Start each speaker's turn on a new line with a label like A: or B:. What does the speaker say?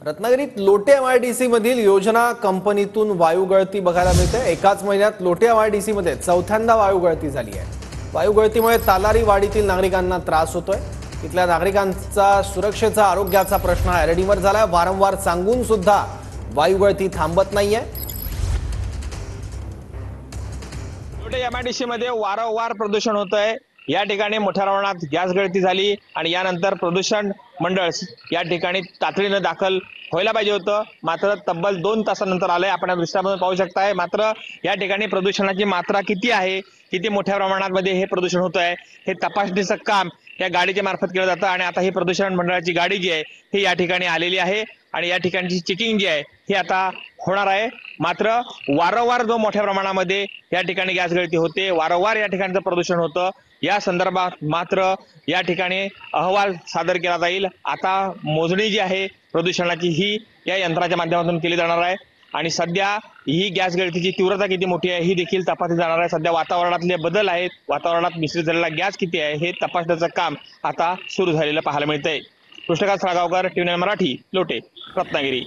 A: रत्नागिरीत लोटे एमआयडीसी मधील योजना कंपनीतून वायू गळती बघायला मिळते। एकाच महिन्यात लोटे एमआयडीसी मध्ये चौथ्यांदा वायू गळती झाली आहे। वायू गळतीमुळे तालारी वाडीतील नागरिकांना त्रास होतोय। इथल्या नागरिकांचा सुरक्षेचा आरोग्याचा प्रश्न ऐरणीवर झालाय। वारंवार सांगून सुद्धा वायू गळती थांबत नाहीये।
B: लोटे एमआयडीसी मध्ये वारंवार प्रदूषण होतंय। या ठिकाणी मोठ्या प्रमाणात गॅस गळती झाली आणि यानंतर प्रदूषण मंडळ या ठिकाणी तातडीने दाखल व्हायला पाहिजे होतं, मात्र तब्बल 2 तासानंतर आलंय। आपण या दृश्यामध्ये पाहू शकताय। मात्र या ठिकाणी प्रदूषणाची मात्रा किती आहे, किती मोठ्या प्रमाणामध्ये हे प्रदूषण होत आहे, हे तपासणीचं काम या गाडीच्या मार्फत केलं जातं। आणि आता ही प्रदूषण मंडळाची गाडी जी आहे ही या ठिकाणी आलेली आहे आणि या ठिकाणची चेकिंग जी आहे ही आता होणार आहे। मात्र वारंवार जो मोठ्या प्रमाणामध्ये या ठिकाणी गॅस गळती होते, वारंवार या ठिकाणचं प्रदूषण होतं, या संदर्भात मात्र या ठिकाणी अहवाल सादर केला जाईल। आता मोजणी जी आहे प्रदूषणाची ही या यंत्राच्या माध्यमातून केली जाणार आहे आणि सध्या ही गॅस गळतीची तीव्रता किती मोठी आहे ही देखील तपासली जाणार आहे। सध्या वातावरणातले बदल आहेत, वातावरणात मिश्रित झालेला गॅस किती आहे हे तपासण्याचं काम आता सुरू झालेलं पाहायला मिळतंय। कृष्णकांत साळगावकर, टीव्ही मराठी, लोटे, रत्नागिरी।